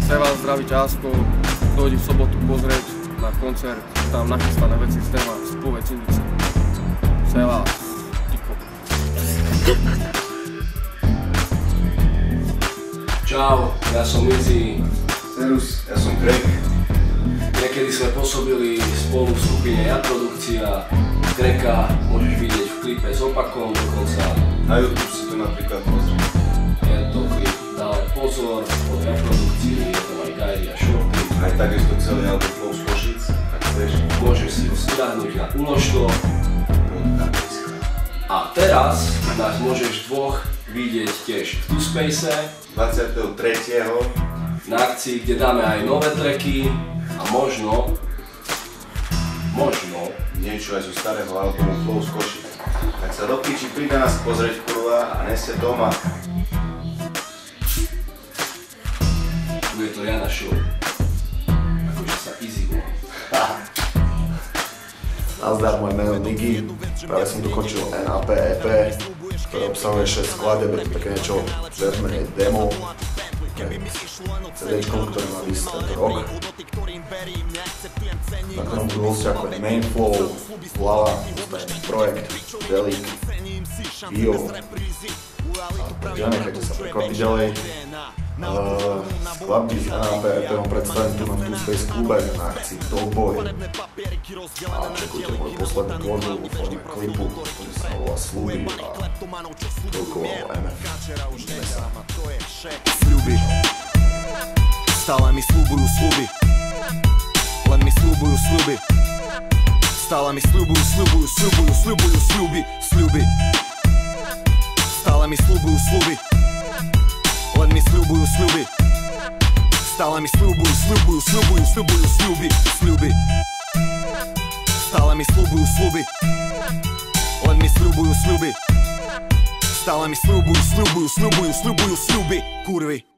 Chce vás zdraviť Ásko, dojdi v sobotu pozrieť na koncert, tam nachystané veci z téma Spoveď Indice. Chce vás, tyko. Čau, ja som Izzy. Serus, ja som Greg. Niekedy sme pôsobili spolu v skupine Ja Produkcia. Grega môžeš vidieť v klipe s opakom dokonca. Na YouTube si to napríklad pozrieť. Je to klip Dávaj pozor od Ja Produkcii, je to aj Guide a Shorty. Aj takisto celý album Flow z Košic, tak chceš. Môžeš si ho stiahnuť na Uložto. A teraz nás môžeš dvoch vidieť tiež v Two-Space 23. na akcii, kde dáme aj nové tracky a možno niečo aj zo starého albumu Flow z Košic. Tak sa do piči, príď nás pozrieť, kurva, a neste doma. Bude to Jana Show. Akože sa Izzy volá. Nazdar, moje meno Niggy. Práve som dokončil NAP EP, ktoré obsahuje 6 skladeb, je to také niečo viac menej demo. CD-čkom, ktorý má výsť tento rok. Na ktorom budú hostia ako je Main Flow, Lava, Projekt, Delik, Gio. A nechajte sa prekvapiť ďalej. Skladby z NAP EP vám predstavím tu na Two-Space klube na akcii Dogboy. A čekujte môj posledný tvorbu v forme klipu, ktorý sa volá Sluby a toľko o MF. Sľuby, stále mi sľubujú sľuby, len mi sľubujú sľuby. Stále mi sľubujú sľuby, sľuby. Stále mi sľubujú sľuby, len mi sľubujú sľuby. Stále mi sľubujú sľuby, sľuby. Stále mi sľubujú sľuby, len mi sľubujú sľuby. Stále mi sľubujú sľuby, kurvy.